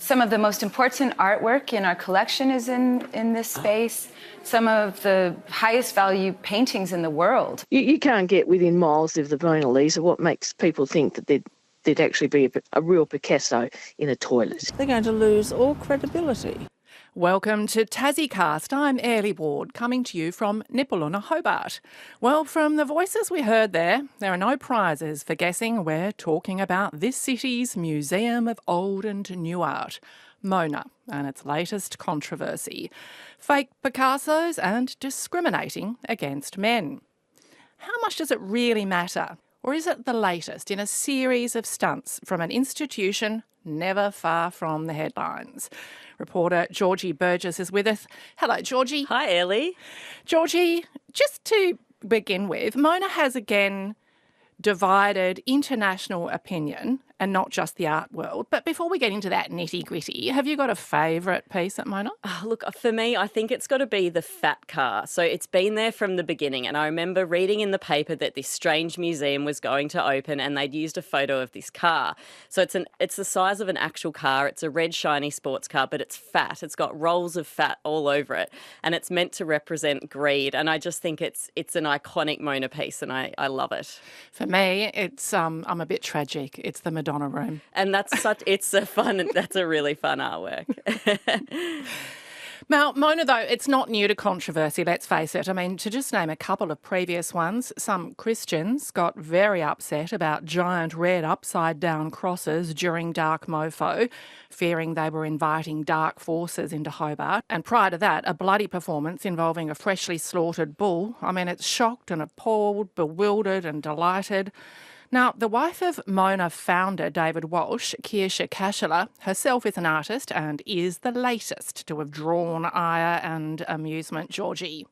Some of the most important artwork in our collection is in this space. Some of the highest value paintings in the world. You can't get within miles of the Mona Lisa. What makes people think that there'd actually be a real Picasso in a toilet? They're going to lose all credibility. Welcome to TassieCast. I'm Airlie Ward, coming to you from Nipaluna, Hobart. Well, from the voices we heard there are no prizes for guessing we're talking about this city's Museum of Old and New Art, Mona, and its latest controversy: fake Picassos and discriminating against men. How much does it really matter? Or is it the latest in a series of stunts from an institution never far from the headlines? Reporter Georgie Burgess is with us. Hello, Georgie. Hi, Airlie. Georgie, just to begin with, Mona has again divided international opinion and not just the art world. But before we get into that nitty-gritty, have you got a favourite piece at Mona? Look, for me, I think it's got to be the fat car. So it's been there from the beginning. And I remember reading in the paper that this strange museum was going to open and they'd used a photo of this car. So it's the size of an actual car. It's a red, shiny sports car, but it's fat. It's got rolls of fat all over it. And it's meant to represent greed. And I just think it's an iconic Mona piece and I love it. For me, it's I'm a bit tragic. It's the Madonna room. And that's a really fun artwork. Now, Mona, though, it's not new to controversy, let's face it. I mean, to just name a couple of previous ones, some Christians got very upset about giant red upside-down crosses during Dark Mofo, fearing they were inviting dark forces into Hobart. And prior to that, a bloody performance involving a freshly slaughtered bull. I mean, it's shocked and appalled, bewildered and delighted. Now, the wife of Mona founder David Walsh, Kirsha Kaechele, herself is an artist and is the latest to have drawn ire and amusement, Georgie.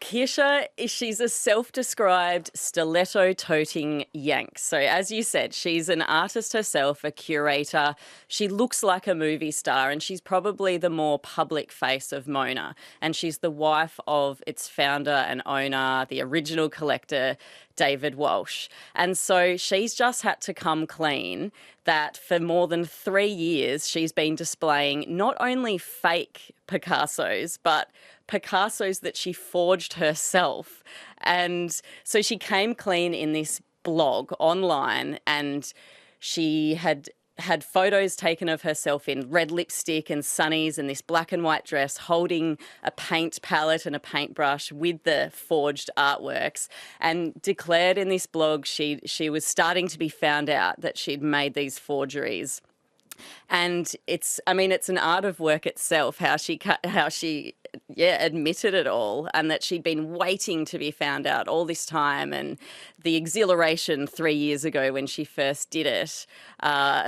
Kirsha, she's a self-described stiletto-toting Yank. So as you said, she's an artist herself, a curator. She looks like a movie star and she's probably the more public face of Mona. And she's the wife of its founder and owner, the original collector, David Walsh. And so she's just had to come clean that for more than 3 years she's been displaying not only fake Picassos, but Picassos that she forged herself. And so she came clean in this blog online and she had photos taken of herself in red lipstick and sunnies and this black and white dress holding a paint palette and a paintbrush with the forged artworks, and declared in this blog she was starting to be found out that she'd made these forgeries. And it's an art of work itself, how she admitted it all, and that she'd been waiting to be found out all this time, and the exhilaration 3 years ago when she first did it,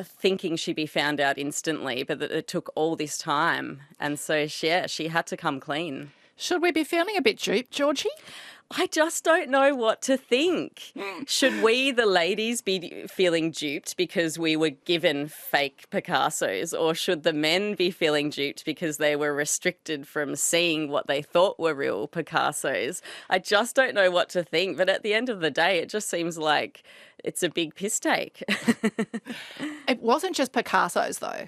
thinking she'd be found out instantly, but that it took all this time. And so, she had to come clean. Should we be feeling a bit duped, Georgie? I just don't know what to think. Should we, the ladies, be feeling duped because we were given fake Picassos, or should the men be feeling duped because they were restricted from seeing what they thought were real Picassos? I just don't know what to think. But at the end of the day, it just seems like it's a big piss take. It wasn't just Picassos, though.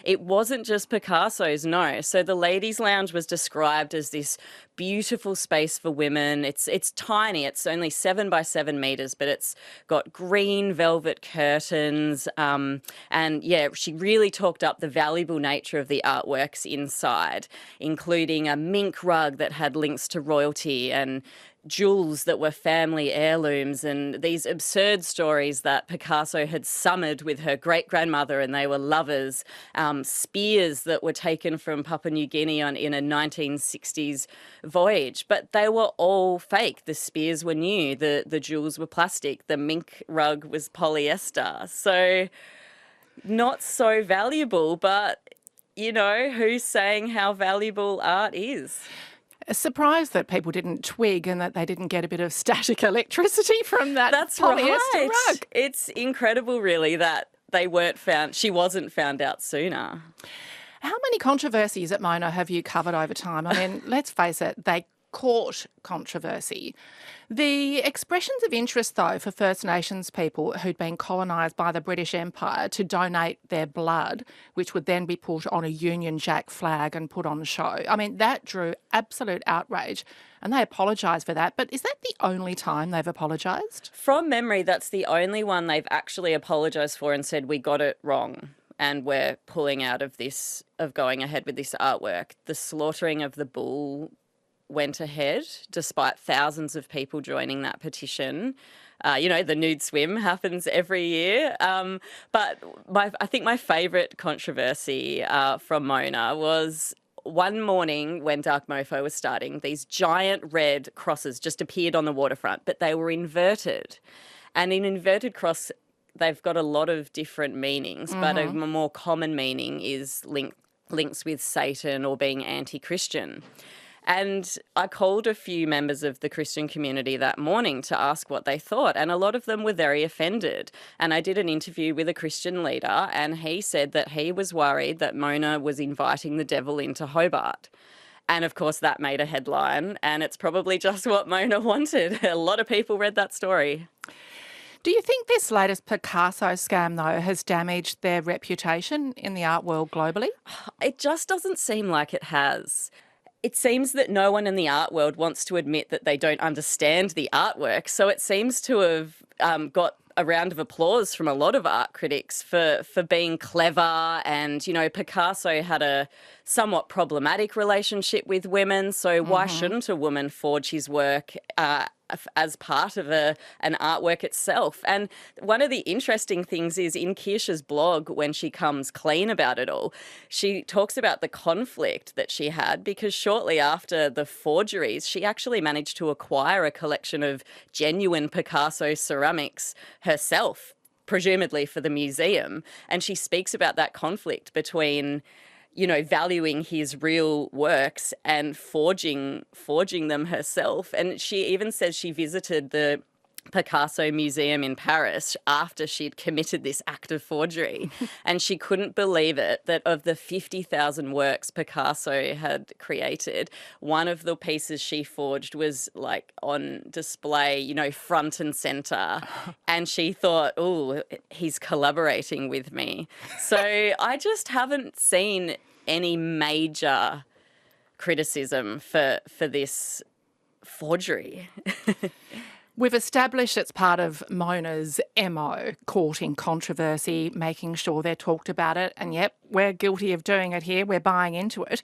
It wasn't just Picassos, no. So the Ladies' Lounge was described as this beautiful space for women. It's tiny. It's only 7 by 7 metres, but it's got green velvet curtains. She really talked up the valuable nature of the artworks inside, including a mink rug that had links to royalty and jewels that were family heirlooms, and these absurd stories that Picasso had summered with her great-grandmother and they were lovers, spears that were taken from Papua New Guinea in a 1960s voyage, but they were all fake. The spears were new, the jewels were plastic, the mink rug was polyester. So not so valuable, but, you know, who's saying how valuable art is? Surprised that people didn't twig and that they didn't get a bit of static electricity from that polyester rug. It's incredible, really, that she wasn't found out sooner. How many controversies at Mona have you covered over time? I mean, let's face it, they court controversy. The expressions of interest, though, for First Nations people who'd been colonised by the British Empire to donate their blood, which would then be put on a Union Jack flag and put on show, I mean, that drew absolute outrage, and they apologised for that. But is that the only time they've apologised? From memory, that's the only one they've actually apologised for and said, we got it wrong and we're pulling out of this, of going ahead with this artwork. The slaughtering of the bull went ahead despite thousands of people joining that petition. The nude swim happens every year. But I think my favourite controversy from Mona was one morning when Dark Mofo was starting, these giant red crosses just appeared on the waterfront, but they were inverted. And in inverted cross, they've got a lot of different meanings, but a more common meaning is links with Satan or being anti-Christian. And I called a few members of the Christian community that morning to ask what they thought, and a lot of them were very offended. And I did an interview with a Christian leader, and he said that he was worried that Mona was inviting the devil into Hobart. And, of course, that made a headline, and it's probably just what Mona wanted. A lot of people read that story. Do you think this latest Picasso scam, though, has damaged their reputation in the art world globally? It just doesn't seem like it has. It seems that no one in the art world wants to admit that they don't understand the artwork. So it seems to have got a round of applause from a lot of art critics for being clever. And, Picasso had a somewhat problematic relationship with women. So why shouldn't a woman forge his work as part of an artwork itself? And one of the interesting things is in Kirsha's blog, when she comes clean about it all, she talks about the conflict that she had because shortly after the forgeries, she actually managed to acquire a collection of genuine Picasso ceramics herself, presumably for the museum. And she speaks about that conflict between valuing his real works and forging them herself. And she even says she visited the Picasso Museum in Paris after she'd committed this act of forgery. And she couldn't believe it that of the 50,000 works Picasso had created, one of the pieces she forged was like on display, front and center. And she thought, oh, he's collaborating with me. So I just haven't seen any major criticism for this forgery. We've established it's part of Mona's MO, courting controversy, making sure they're talked about it. And yep, we're guilty of doing it here. We're buying into it.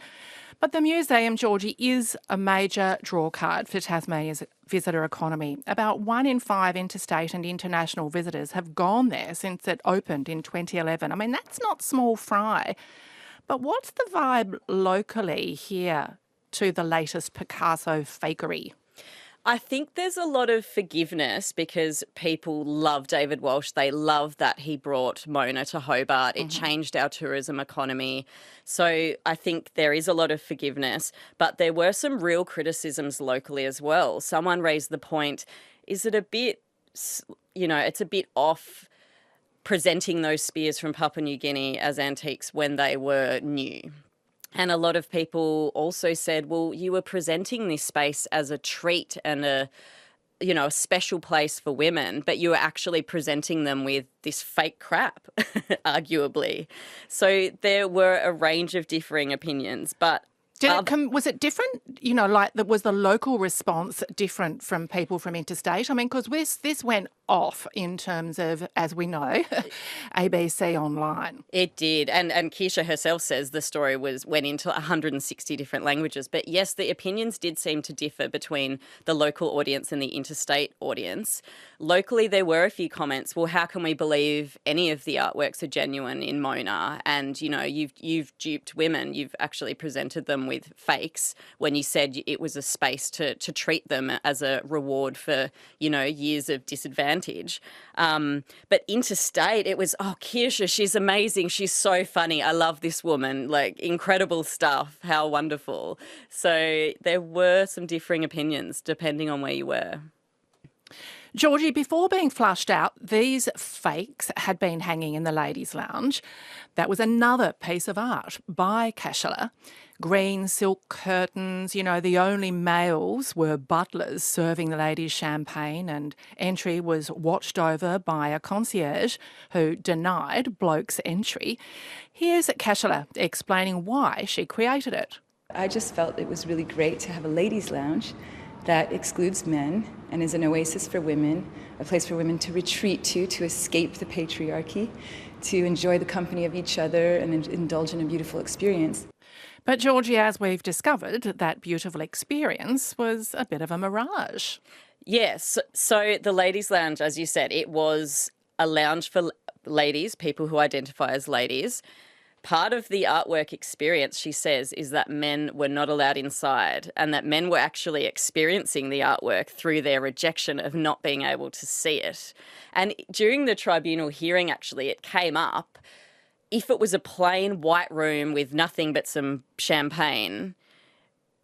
But the museum, Georgie, is a major draw card for Tasmania's visitor economy. About 1 in 5 interstate and international visitors have gone there since it opened in 2011. I mean, that's not small fry. But what's the vibe locally here to the latest Picasso fakery? I think there's a lot of forgiveness because people love David Walsh. They love that he brought Mona to Hobart. It changed our tourism economy. So I think there is a lot of forgiveness. But there were some real criticisms locally as well. Someone raised the point, is it a bit, it's a bit off presenting those spears from Papua New Guinea as antiques when they were new? And a lot of people also said, well, you were presenting this space as a treat and a special place for women, but you were actually presenting them with this fake crap, arguably. So there were a range of differing opinions, but was it different? Was the local response different from people from interstate? I mean, because this went off in terms of, as we know, ABC Online. It did. And Kirsha herself says the story went into 160 different languages. But yes, the opinions did seem to differ between the local audience and the interstate audience. Locally, there were a few comments, well, how can we believe any of the artworks are genuine in Mona? And, you've duped women. You've actually presented them with fakes when you said it was a space to treat them as a reward for, years of disadvantage. But interstate, it was, oh, Kirsha, she's amazing. She's so funny. I love this woman. Like, incredible stuff. How wonderful. So there were some differing opinions depending on where you were. Georgie, before being flushed out, these fakes had been hanging in the ladies' lounge. That was another piece of art by Kaechele. Green silk curtains, the only males were butlers serving the ladies champagne, and entry was watched over by a concierge who denied blokes entry. Here's Kaechele explaining why she created it. I just felt it was really great to have a ladies' lounge that excludes men and is an oasis for women, a place for women to retreat to escape the patriarchy, to enjoy the company of each other and indulge in a beautiful experience. But Georgie, as we've discovered, that beautiful experience was a bit of a mirage. Yes. So the ladies' lounge, as you said, it was a lounge for ladies, people who identify as ladies. Part of the artwork experience, she says, is that men were not allowed inside and that men were actually experiencing the artwork through their rejection of not being able to see it. And during the tribunal hearing, actually, it came up. If it was a plain white room with nothing but some champagne,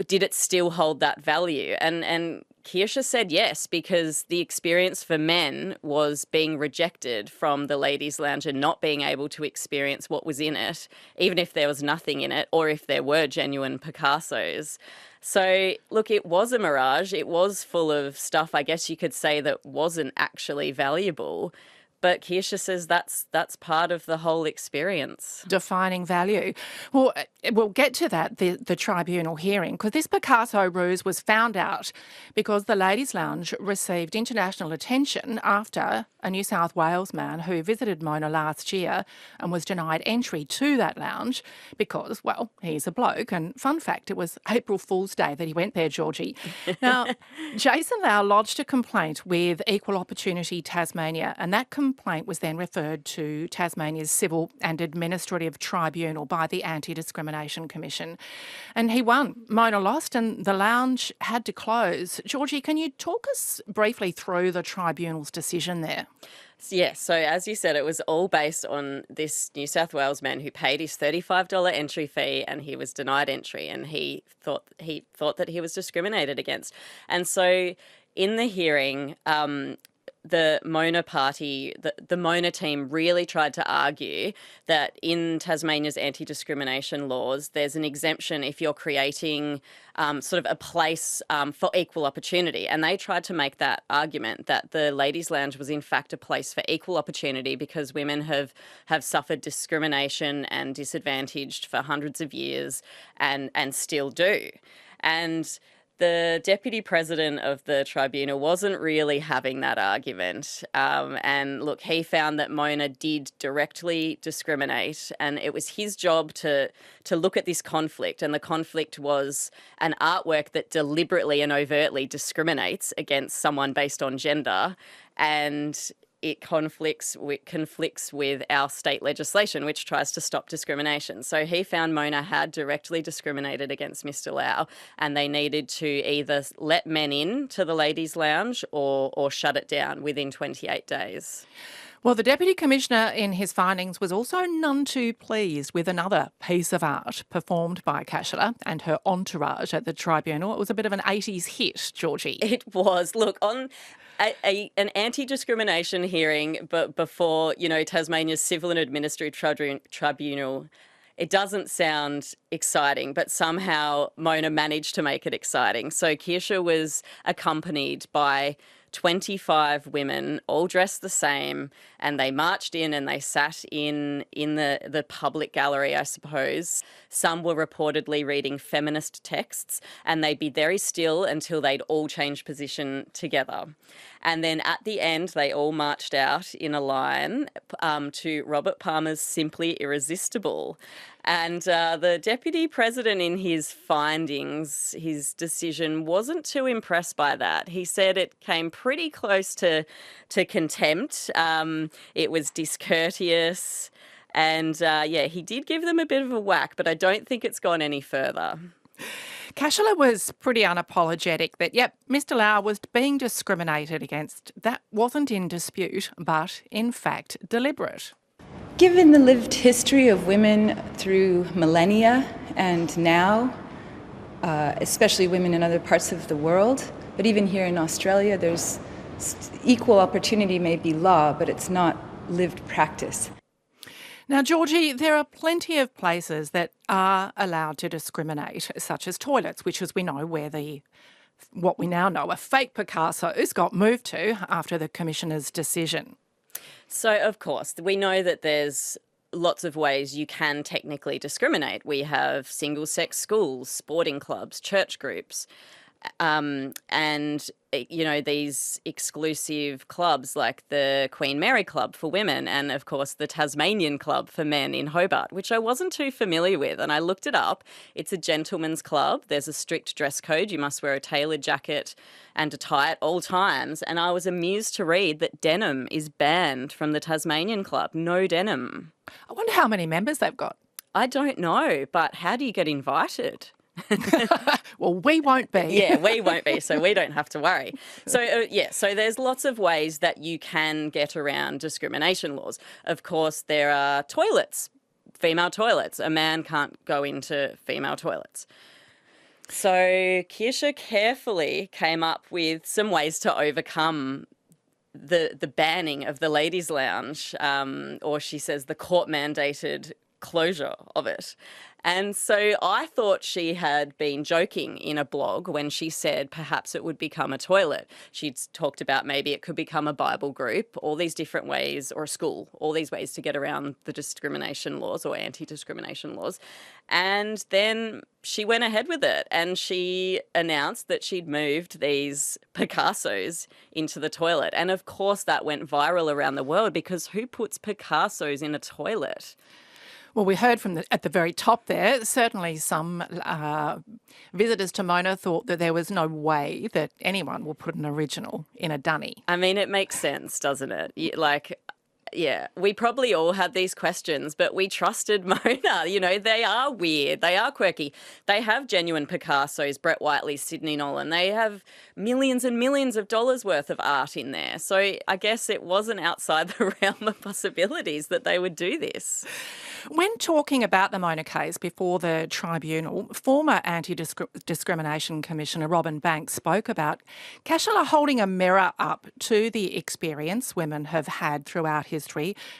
did it still hold that value? And Kirsha said yes, because the experience for men was being rejected from the ladies' lounge and not being able to experience what was in it, even if there was nothing in it or if there were genuine Picassos. So, look, it was a mirage. It was full of stuff, I guess you could say, that wasn't actually valuable. But Kirsha says that's part of the whole experience. Defining value. Well, we'll get to that, the tribunal hearing, because this Picasso ruse was found out because the Ladies' Lounge received international attention after a New South Wales man who visited Mona last year and was denied entry to that lounge because, well, he's a bloke. And fun fact, it was April Fool's Day that he went there, Georgie. Now, Jason Lau lodged a complaint with Equal Opportunity Tasmania, and that complaint was then referred to Tasmania's Civil and Administrative Tribunal by the Anti-Discrimination Commission. And he won. Mona lost and the lounge had to close. Georgie, can you talk us briefly through the tribunal's decision there? Yes, so as you said, it was all based on this New South Wales man who paid his $35 entry fee and he was denied entry, and he thought that he was discriminated against. And so in the hearing, the Mona party, the Mona team really tried to argue that in Tasmania's anti-discrimination laws, there's an exemption if you're creating sort of a place for equal opportunity. And they tried to make that argument that the Ladies' Lounge was in fact a place for equal opportunity because women have suffered discrimination and disadvantaged for hundreds of years and still do. And the deputy president of the tribunal wasn't really having that argument. And look, he found that Mona did directly discriminate, and it was his job to look at this conflict. And the conflict was an artwork that deliberately and overtly discriminates against someone based on gender, and it conflicts with our state legislation, which tries to stop discrimination. So he found Mona had directly discriminated against Mr. Lau, and they needed to either let men in to the Ladies' Lounge or shut it down within 28 days. Well, the Deputy Commissioner in his findings was also none too pleased with another piece of art performed by Kaechele and her entourage at the tribunal. It was a bit of an 80s hit, Georgie. It was. Look, on an anti-discrimination hearing, but before, Tasmania's Civil and Administrative Tribunal, it doesn't sound exciting, but somehow Mona managed to make it exciting. So Kirsha was accompanied by 25 women, all dressed the same, and they marched in and they sat in the public gallery, I suppose. Some were reportedly reading feminist texts, and they'd be very still until they'd all change position together. And then at the end, they all marched out in a line to Robert Palmer's Simply Irresistible. And the deputy president, in his findings, his decision, wasn't too impressed by that. He said it came pretty close to contempt. It was discourteous. And, he did give them a bit of a whack, but I don't think it's gone any further. Kaechele was pretty unapologetic that, Mr. Lau was being discriminated against. That wasn't in dispute, but in fact deliberate. Given the lived history of women through millennia and now, especially women in other parts of the world, but even here in Australia, there's equal opportunity may be law, but it's not lived practice. Now, Georgie, there are plenty of places that are allowed to discriminate, such as toilets, which, as we know, where what we now know are fake Picassos got moved to after the Commissioner's decision. So, of course, we know that there's lots of ways you can technically discriminate. We have single-sex schools, sporting clubs, church groups, and, you know, these exclusive clubs like the Queen Mary Club for women and, of course, the Tasmanian Club for men in Hobart, which I wasn't too familiar with. And I looked it up. It's a gentleman's club. There's a strict dress code. You must wear a tailored jacket and a tie at all times. And I was amused to read that denim is banned from the Tasmanian Club. No denim. I wonder how many members they've got. I don't know, but how do you get invited? Well, we won't be. Yeah, we won't be, so we don't have to worry. So, so there's lots of ways that you can get around discrimination laws. Of course, there are toilets, female toilets. A man can't go into female toilets. So Kirsha carefully came up with some ways to overcome the banning of the ladies' lounge, or she says the court-mandated closure of it. And so I thought she had been joking in a blog when she said perhaps it would become a toilet. She'd talked about maybe it could become a Bible group, all these different ways, or a school, all these ways to get around the discrimination laws or anti-discrimination laws. And then she went ahead with it and she announced that she'd moved these Picassos into the toilet. And of course that went viral around the world because who puts Picassos in a toilet? Well, we heard from at the very top there, certainly some visitors to Mona thought that there was no way that anyone will put an original in a dunny. I mean, it makes sense, doesn't it? Yeah, we probably all had these questions, but we trusted Mona. You know, they are weird. They are quirky. They have genuine Picassos, Brett Whiteley, Sydney Nolan. They have millions and millions of dollars worth of art in there. So I guess it wasn't outside the realm of possibilities that they would do this. When talking about the Mona case before the tribunal, former Anti-Discrimination Commissioner Robin Banks spoke about Kaechele holding a mirror up to the experience women have had throughout history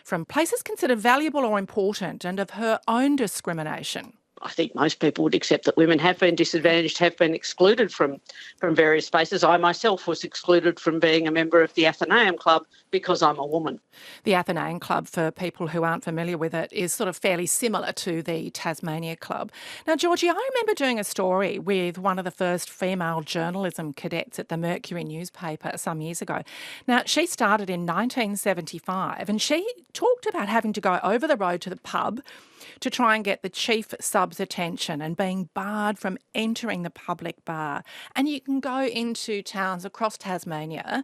from places considered valuable or important and of her own discrimination. I think most people would accept that women have been disadvantaged, have been excluded from various spaces. I myself was excluded from being a member of the Athenaeum Club because I'm a woman. The Athenaeum Club, for people who aren't familiar with it, is sort of fairly similar to the Tasmania Club. Now, Georgie, I remember doing a story with one of the first female journalism cadets at the Mercury newspaper some years ago. Now, she started in 1975 and she talked about having to go over the road to the pub to try and get the chief sub's attention and being barred from entering the public bar. And you can go into towns across Tasmania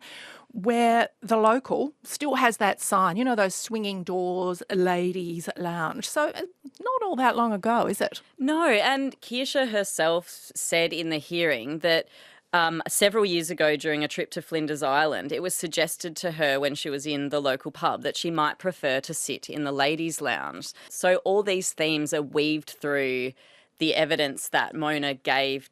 where the local still has that sign, you know, those swinging doors, ladies' lounge. So not all that long ago, is it? No, and Kirsha herself said in the hearing that several years ago during a trip to Flinders Island, it was suggested to her when she was in the local pub that she might prefer to sit in the ladies' lounge. So all these themes are weaved through the evidence that Mona gave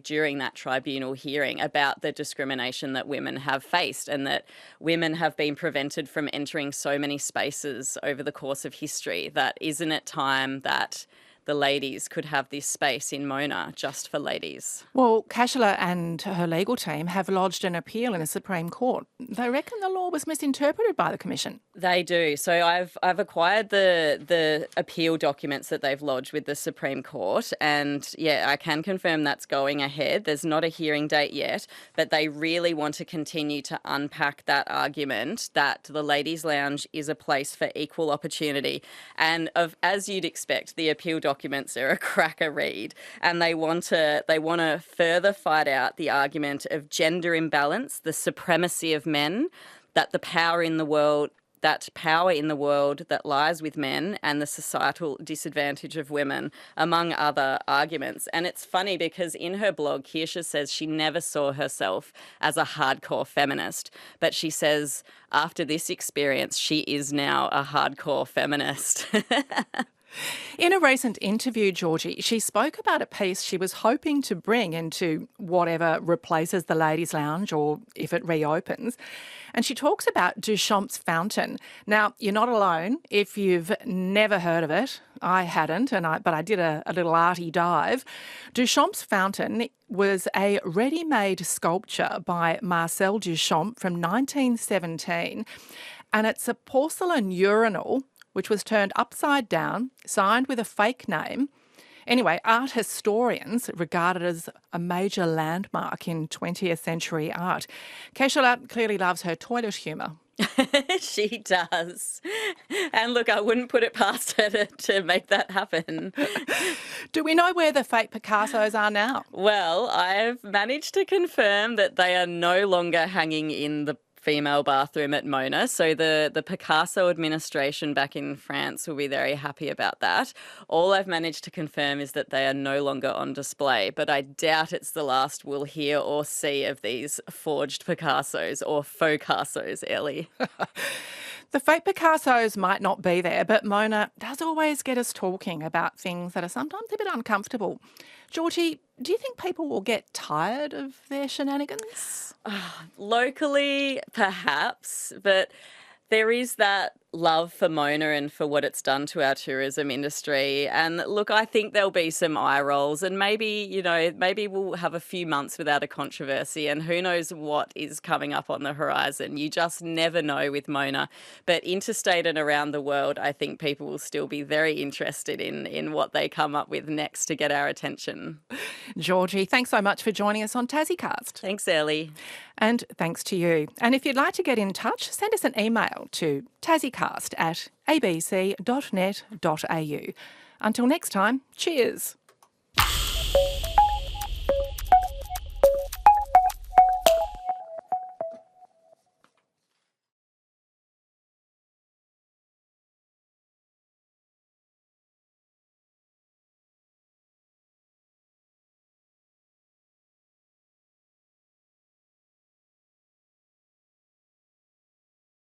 during that tribunal hearing about the discrimination that women have faced and that women have been prevented from entering so many spaces over the course of history. That isn't it time that the ladies could have this space in Mona just for ladies? Well, Kaechele and her legal team have lodged an appeal in the Supreme Court. They reckon the law was misinterpreted by the Commission. They do. So I've acquired the appeal documents that they've lodged with the Supreme Court, and yeah, I can confirm that's going ahead. There's not a hearing date yet, but they really want to continue to unpack that argument that the ladies' lounge is a place for equal opportunity. And as you'd expect, the appeal documents are a cracker read, and they want to further fight out the argument of gender imbalance, the supremacy of men, that power in the world that lies with men, and the societal disadvantage of women, among other arguments. And it's funny because in her blog, Kirsha says she never saw herself as a hardcore feminist, but she says after this experience, she is now a hardcore feminist. In a recent interview, Georgie, she spoke about a piece she was hoping to bring into whatever replaces the Ladies' Lounge or if it reopens. And she talks about Duchamp's Fountain. Now, you're not alone if you've never heard of it. I hadn't, but I did a little arty dive. Duchamp's Fountain was a ready-made sculpture by Marcel Duchamp from 1917, and it's a porcelain urinal which was turned upside down, signed with a fake name. Anyway, art historians regard it as a major landmark in 20th century art. Kaechele clearly loves her toilet humour. She does. And look, I wouldn't put it past her to make that happen. Do we know where the fake Picassos are now? Well, I've managed to confirm that they are no longer hanging in the female bathroom at Mona. So the Picasso administration back in France will be very happy about that. All I've managed to confirm is that they are no longer on display, but I doubt it's the last we'll hear or see of these forged Picassos or faux Cassos, Ellie. The fake Picassos might not be there, but Mona does always get us talking about things that are sometimes a bit uncomfortable. Georgie, do you think people will get tired of their shenanigans? Locally, perhaps, but there is that love for Mona and for what it's done to our tourism industry. And look, I think there'll be some eye rolls and maybe we'll have a few months without a controversy and who knows what is coming up on the horizon. You just never know with Mona. But interstate and around the world, I think people will still be very interested in what they come up with next to get our attention. Georgie, thanks so much for joining us on TassieCast. Thanks, Ellie. And thanks to you. And if you'd like to get in touch, send us an email to TassieCast@abc.net.au. Until next time, cheers.